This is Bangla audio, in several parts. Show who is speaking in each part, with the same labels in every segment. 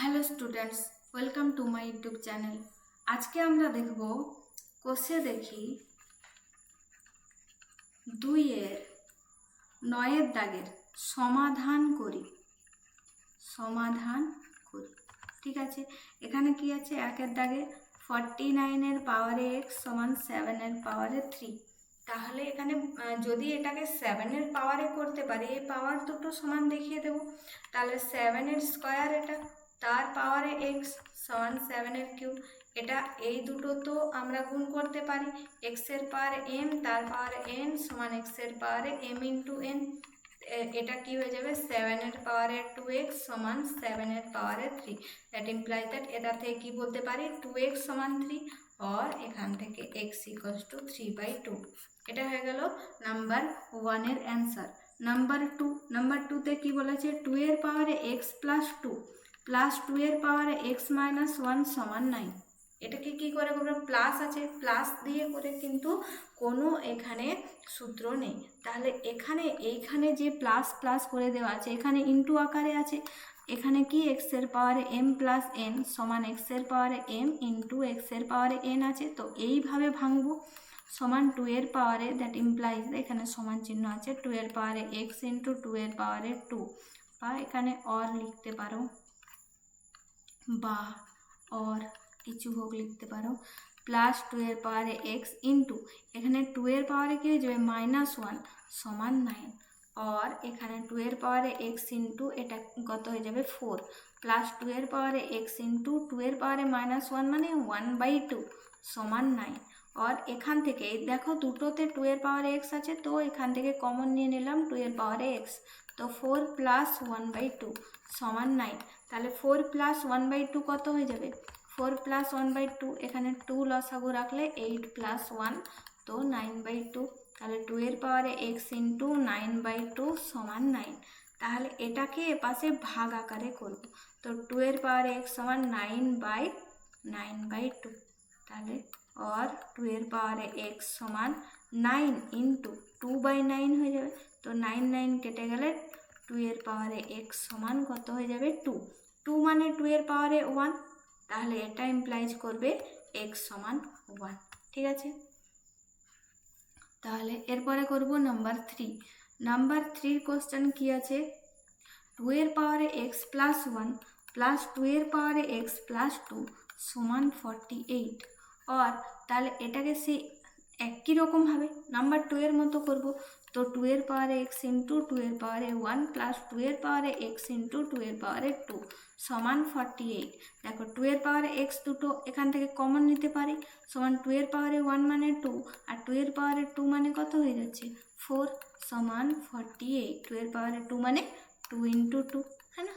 Speaker 1: Hello students, welcome to my YouTube channel. আজকে আমরা দেখব কোষে দেখি 2-9 দাগের সমাধান করি। ঠিক আছে, এখানে কি আছে? 1 দাগে 49 পাওয়ারে x সমান 7 পাওয়ারে 3। তাহলে এখানে যদি এটাকে 7 পাওয়ারে করতে পারি, এই পাওয়ার দুটো সমান দেখিয়ে দেব। তাহলে 7 স্কোয়ার, এটা তার পাওয়ারে x সমান 7 কিউব। এটা এই দুটো তো আমরা গুণ করতে পারি। x পাওয়ারে m তার পাওয়ারে n সমান x পাওয়ারে m ইন্টু n। এটা কি হয়ে যাবে? 7 পাওয়ারে 2x সমান 7 পাওয়ারে 3। দ্যাট ইমপ্লাইজ দ্যাট এটা থেকে কি বলতে পারি? 2x সমান 3 और এখান থেকে x ইকুয়ালস টু 3/2। এটা হয়ে গেল নাম্বার 1 এর অ্যান্সার। নাম্বার 2 তে কি বলেছে? 2 এর পাওয়ারে x প্লাস 2 প্লাস 2 এর পাওয়ারে x মাইনাস 1 সমান 9। এটাকে কি করে করবো? প্লাস আছে, প্লাস দিয়ে করে কিন্তু কোনো এখানে সূত্র নেই। তাহলে এইখানে যে প্লাস প্লাস করে দেওয়া আছে, এখানে ইন্টু আকারে আছে। এখানে কি x এর পাওয়ারে m প্লাস n সমান x এর পাওয়ারে m ইন্টু x এর পাওয়ারে n আছে। তো এইভাবে ভাঙবো। সমান 2 এর পাওয়ারে, দ্যাট ইমপ্লাইজ এখানে সমান চিহ্ন আছে, 2 এর পাওয়ারে x ইন্টু 2 এর পাওয়ারে 2, বা এখানে অর লিখতে পারো, বা অর কিছু হোক লিখতে পারো, প্লাস 2 এর পাওয়ারে এক্স ইন্টু এখানে 2 এর পাওয়ারে কি হয়ে যাবে? -1 সমান 9। और এখানে 2 এর পাওয়ারে এক্স ইন্টু এটা কত হয়ে যাবে? 4 প্লাস 2 এর পাওয়ারে এক্স ইন্টু 2 এর পাওয়ারে -1 মানে 1/2 সমান 9। और এখান থেকে দেখো দুটোতে 2 এর পাওয়ারে এক্স আছে, তো এখান থেকে কমন নিয়ে নিলাম 2 এর পাওয়ারে এক্স। তো 4 প্লাস 1/2 সমান 9। তাহলে 4 প্লাস 1/2 কত হয়ে যাবে? 4 প্লাস 1/2, এখানে 2 লসাগু রাখলে 8 প্লাস 1 তো 9/2। তাহলে 2 এর পাওয়ারে x ইন্টু 9/2 সমান 9। তাহলে এটাকে এপাশে ভাগ আকারে করব। তো 2 এর পাওয়ারে x সমান 9/9/2। তাহলে और 2 এর পাওয়ারে x সমান 9 ইন্টু 2/9 হয়ে যাবে। তো 9 কেটে গেলে 2 এর পাওয়ারে x সমান কত হয়ে যাবে? 2 মানে 2 এর পাওয়ারে 1। তাহলে এটা ইমপ্লাইজ করবে x সমান 1। ঠিক আছে, তাহলে এরপরে করব নাম্বার 3। নাম্বার 3 কোশ্চেন কি আছে? 2 এর পাওয়ারে x প্লাস 1 প্লাস 2 এর পাওয়ারে x প্লাস 2 সমান 48। और তাহলে এটাকে সেই একই রকমভাবে নাম্বার 2 এর মতো করব। তো 2 এর পাওয়ারে x ইন্টু 2 এর পাওয়ারে 1 প্লাস 2 এর পাওয়ারে x ইন্টু 2 এর পাওয়ারে 2 সমান 48। দেখো 2 এর পাওয়ারে x দুটো এখান থেকে কমন নিতে পারি। সমান 2 এর পাওয়ারে 1 মানে 2, আর 2 এর পাওয়ারে 2 মানে কত হয়ে যাচ্ছে? 4 সমান 48। 2 এর পাওয়ারে 2 মানে 2 ইন্টু 2, है ना,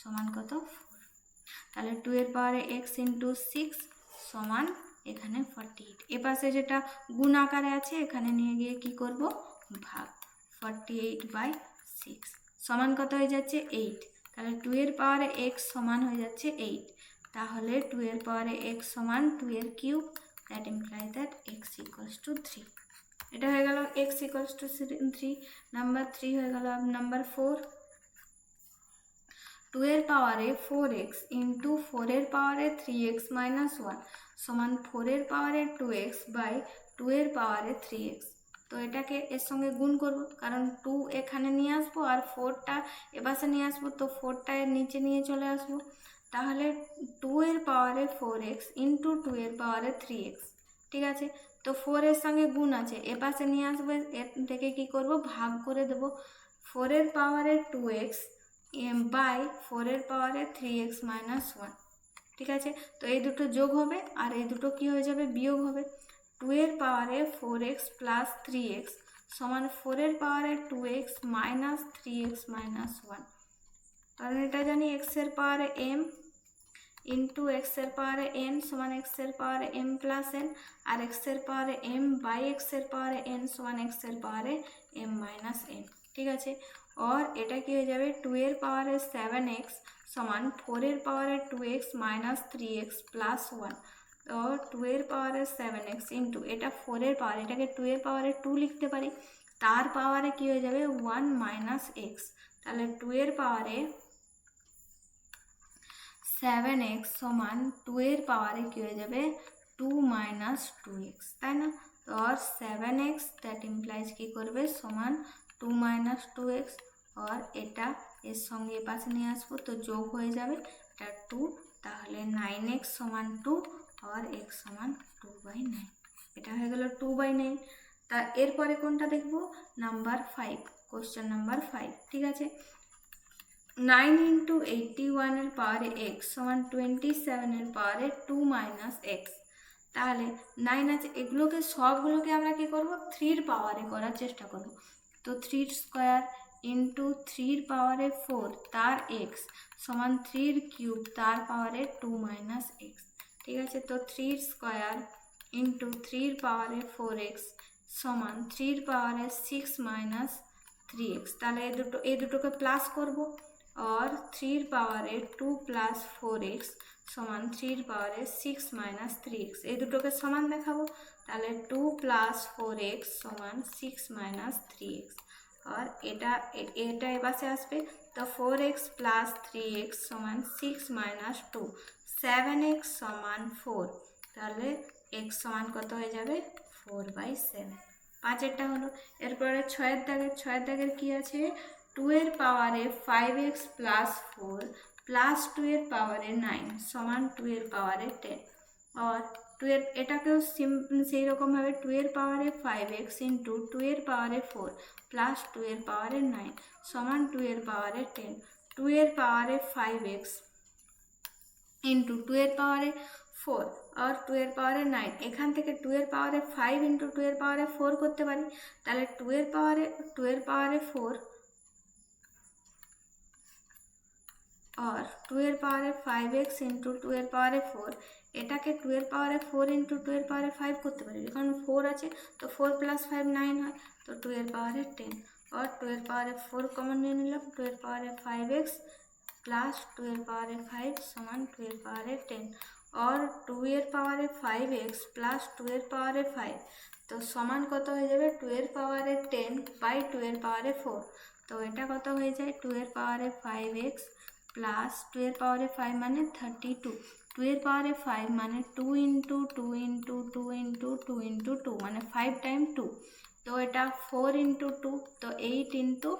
Speaker 1: সমান কত? 4। তাহলে 2 এর পাওয়ারে x ইন্টু 6 সমান এখানে 48। এ পাশে যেটা গুণ আকারে আছে এখানে নিয়ে গিয়ে কি করব? ভাগ। 48/6 সমান কত হয়ে যাচ্ছে? 8। তাহলে 2 এর পাওয়ারে x সমান হয়ে যাচ্ছে 8। তাহলে 2 এর পাওয়ারে x সমান 2 এর cube. That implies that x equals to 3। এটা হয়ে গেল x ইকুয়ালস টু 3। নাম্বার 3 হয়ে গেল। নাম্বার 4, 2 এর পাওয়ারে 4x ইন্টু 4 এর পাওয়ারে 3x মাইনাস 1 সমান 4 এর পাওয়ারে 2x বাই 2 এর পাওয়ারে 3x। তো এটাকে এর সঙ্গে গুণ করব, কারণ 2 এখানে নিয়ে আসবো আর 4টা এপাশে নিয়ে আসবো, তো 4টা এর নিচে নিয়ে চলে আসবো। তাহলে 2 এর পাওয়ারে 4x ইন্টু 2 এর পাওয়ারে 3x। ঠিক আছে, তো 4 এর সঙ্গে গুণ আছে, এপাশে নিয়ে আসবো, এর থেকে কি করব? ভাগ করে দেব। 4 এর পাওয়ারে 2x বাই 4 এর পাওয়ারে 3x মাইনাস 1। ঠিক আছে, তো এই দুটো যোগ হবে আর এই দুটো কি হয়ে যাবে? বিয়োগ হবে। 2 এর পাওয়ারে 4x প্লাস 3x সমান 4 এর পাওয়ারে 2x মাইনাস 3x মাইনাস 1। কারণ এটা জানি x এর পাওয়ারে m ইন্টু x এর পাওয়ারে n সমান x এর পাওয়ারে m প্লাস n, আর x এর পাওয়ারে m বাই x এর পাওয়ারে n সমান x এর পাওয়ারে m মাইনাস n। ঠিক আছে, और এটা কি হয়ে যাবে? 2 এর পাওয়ারে 7x সমান 4 এর পাওয়ারে 2x মাইনাস 3x প্লাস 1। তো 2 এর পাওয়ারে 7x ইন্টু এটা 4 এর পাওয়ার, এটাকে 2 এর পাওয়ারে 2 লিখতে পারি, তার পাওয়ারে কি হয়ে যাবে? 1 মাইনাস x। তাহলে 2 এর পাওয়ারে 7x সমান 2 এর পাওয়ারে কি হয়ে যাবে 2 মাইনাস 2x, তাই না? তো আর 7x দ্যাট ইমপ্লাইজ কি করবে সমান 2 মাইনাস 2x, আর এটা এর সঙ্গে এ পাশে নিয়ে আসবো তো যোগ হয়ে যাবে এটা 2, তাহলে 9x সমান 2 আর x সমান 2/9, এটা হয়ে গেল 2/9। তা এরপরে কোনটা দেখবো নাম্বার 5, কোশ্চেন নাম্বার 5, ঠিক আছে। 9 ইন্টু 81 এর পাওয়ারে x সমান 27 এর পাওয়ারে 2 মাইনাস এক্স, তাহলে 9 আছে, এগুলোকে সবগুলোকে আমরা কি করব 3 পাওয়ারে করার চেষ্টা করব। তো 3 স্কোয়ার ইন্টু 3 পাওয়ারে 4 তার x সমান 3 কিউব তার পাওয়ারে 2 মাইনাস এক্স, ঠিক আছে। তো 3 স্কোয়ার ইন্টু 3 পাওয়ারে 4x সমান 3 পাওয়ারে 6 মাইনাস 3x, তাহলে এই দুটোকে প্লাস করব, और 3 পাওয়ারে 2 প্লাস 4x সমান 3 পাওয়ারে 6 মাইনাস 3x, এই দুটোকে সমান দেখাবো, তাহলে 2 প্লাস 4x সমান 6 মাইনাস 3x, আর এটা এ পাশে আসবে, তো 4x প্লাস 3x সমান 6 মাইনাস 2, 7x সমান 4, তাহলে x সমান কত হয়ে যাবে 4/7, 5এরটা হলো। এরপরে 6এর দাগের কি আছে 2 এর পাওয়ারে 5x প্লাস 4 প্লাস 2 এর পাওয়ারে 9 সমান 2 এর পাওয়ারে 10, আর 2 এর এটাকেও সেই রকমভাবে 2 এর পাওয়ারে 5x ইন্টু 2 এর পাওয়ারে 4 প্লাস 2 এর পাওয়ারে 9 সমান 2 এর পাওয়ারে 10, 2 এর পাওয়ারে 5x ইন্টু 2 এর পাওয়ারে 4 আর 2 এর পাওয়ারে 9, এখান থেকে 2 এর পাওয়ারে 5 ইন্টু 2 এর পাওয়ারে 4 করতে পারি, তাহলে 2 এর পাওয়ারে 4 और 2 এর পাওয়ারে 5x ইন্টু 2 এর পাওয়ারে 4, এটাকে 2 এর পাওয়ারে 4 ইন্টু 2 এর পাওয়ারে 5 করতে পারি, কারণ 4 আছে তো 4 প্লাস 5 9 হয়, তো 2 এর পাওয়ারে 10, और 2 এর পাওয়ারে 4 কমন নিয়ে নিলাম, 2 এর পাওয়ারে 5x প্লাস 2 এর পাওয়ারে 5 সমান 2 এর পাওয়ারে 10, और 2 এর পাওয়ারে 5x প্লাস 2 এর পাওয়ারে 5, তো সমান কত হয়ে যাবে 2 এর পাওয়ারে 10 বাই 2 এর পাওয়ারে 4, তো এটা কত হয়ে যায় 2 এর পাওয়ারে 5x প্লাস 2 এর পাওয়ারে 5 মানে 32, 2 এর পাওয়ারে 5 মানে 2 ইন্টু 2 ইন্টু 2 ইন্টু 2 ইন্টু 2 মানে 5 টাইম 2, তো এটা 4 ইন্টু 2 তো 8 ইন্টু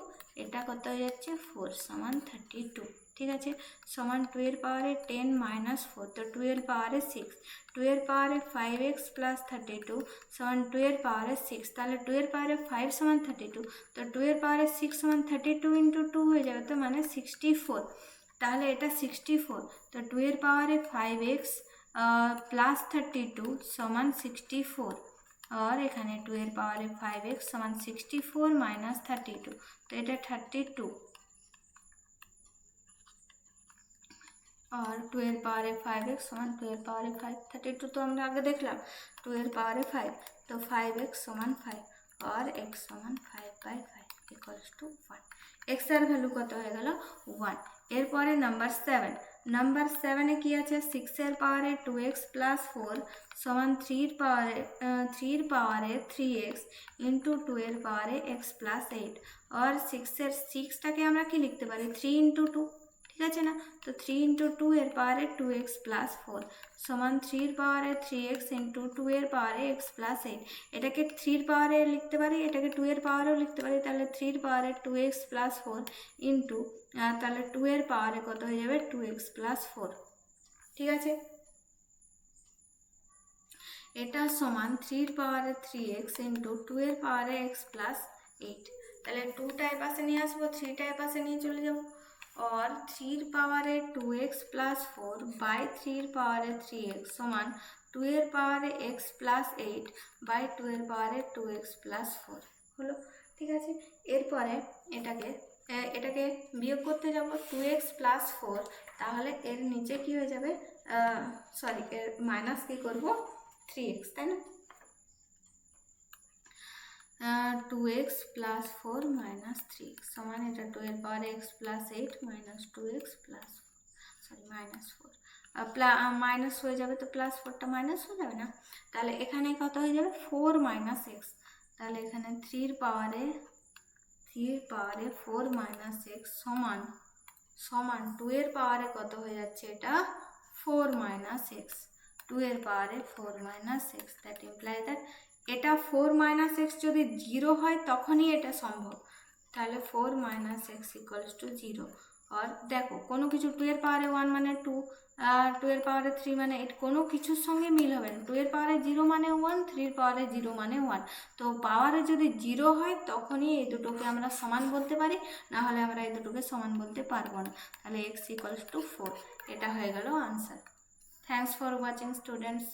Speaker 1: এটা কত হয়ে যাচ্ছে 4 সমান 32, ঠিক আছে। সমান 2 এর পাওয়ারে 10 মাইনাস 4, তো 2 এর পাওয়ারে 6, 2 এর পাওয়ারে 5x প্লাস 32 সমান 2 এর পাওয়ারে 6, তাহলে 2 এর পাওয়ারে 5 সমান 32, তো 2 এর পাওয়ারে 6 সমান 32 ইন্টু 2 হয়ে যাবে, তো মানে 64, তাহলে এটা 64, তো 2 এর পাওয়ারে 5x প্লাস 32 সমান 64, और এখানে 2 এর পাওয়ারে 5x সমান 64 মাইনাস 32, তো এটা 32, और 2 এর পাওয়ারে 5x সমান 2 এর পাওয়ারে 5, 32 তো আমরা আগে দেখলাম, 2 এর পাওয়ারে 5 তো 5x সমান 5 और x সমান 5/5 ইকুয়ালস টু 1, x এর ভ্যালু কত হয়ে গেল 1। এরপরে নাম্বার 7 এ কি আছে 6 এর পাওয়ারে 2x প্লাস 4 সমান 3 এর পাওয়ারে 3x ইন্টু 2 এর পাওয়ারে x প্লাস 8, और 6টাকে আমরা কি লিখতে পারি 3 ইন্টু 2, ঠিক আছে না, তো 3 ইন্টু 2 এর পাওয়ারে 2x প্লাস 4 সমান 3 এর পাওয়ারে 3x ইন্টু 2 এর পাওয়ারে x প্লাস 8, এটাকে 3 এর পাওয়ারে লিখতে পারি, এটাকে 2 এর পাওয়ারেও লিখতে পারি, তাহলে 3 এর পাওয়ারে 2x প্লাস 4 ইন্টু তাহলে 2 এর পাওয়ারে কত হয়ে যাবে 2x প্লাস 4, ঠিক আছে। এটা সমান 3 এর পাওয়ারে 3x ইন্টু 2 এর পাওয়ারে x প্লাস 8, তাহলে 2টা এর পাশে নিয়ে আসবো, 3টা এর পাশে নিয়ে চলে যাবো, और 3 এর পাওয়ারে 2x প্লাস 4 বাই 3 এর পাওয়ারে 3x সমান 2 এর পাওয়ারে x প্লাস 8 বাই 2 এর পাওয়ারে 2x প্লাস 4 হলো, ঠিক আছে। এরপরে এটাকে বিয়োগ করতে যাব 2x প্লাস 4, তাহলে এর নিচে কি হয়ে যাবে এর মাইনাস কি করব 3x, তাই না, 2x প্লাস 4 মাইনাস 3x সমান এটা 2 এর পাওয়ারে x plus 8 minus 2x plus minus 4, minus হয়ে যাবে তো প্লাস 4টা মাইনাস হয়ে যাবে না, তাহলে এখানে কত হয়ে যাবে 4 মাইনাস x, তাহলে এখানে 3 এর পাওয়ারে 4 মাইনাস x সমান সমান 2 এর পাওয়ারে কত হয়ে যাচ্ছে, এটা 4 মাইনাস এক্স, 2 এর পাওয়ারে 4 minus x, that imply that এটা 4 মাইনাস এক্স যদি 0 হয় তখনই এটা সম্ভব। তাহলে 4 মাইনাস এক্স ইকুয়ালস টু 0। আর দেখো কোনো কিছু 2 এর পাওয়ারে 1 মানে 2, আর 2 এর পাওয়ারে 3 মানে 8, কোনো কিছুর সঙ্গে মিল হবে না। 2 এর পাওয়ারে 0 মানে 1, 3 এর পাওয়ারে 0 মানে 1। তো পাওয়ারে যদি 0 হয় তখনই এই দুটোকে আমরা সমান বলতে পারি, না হলে আমরা এই দুটোকে সমান বলতে পারবো না। তাহলে এক্স ইকুয়ালস টু 4, এটা হয়ে গেল answer. Thanks for watching students.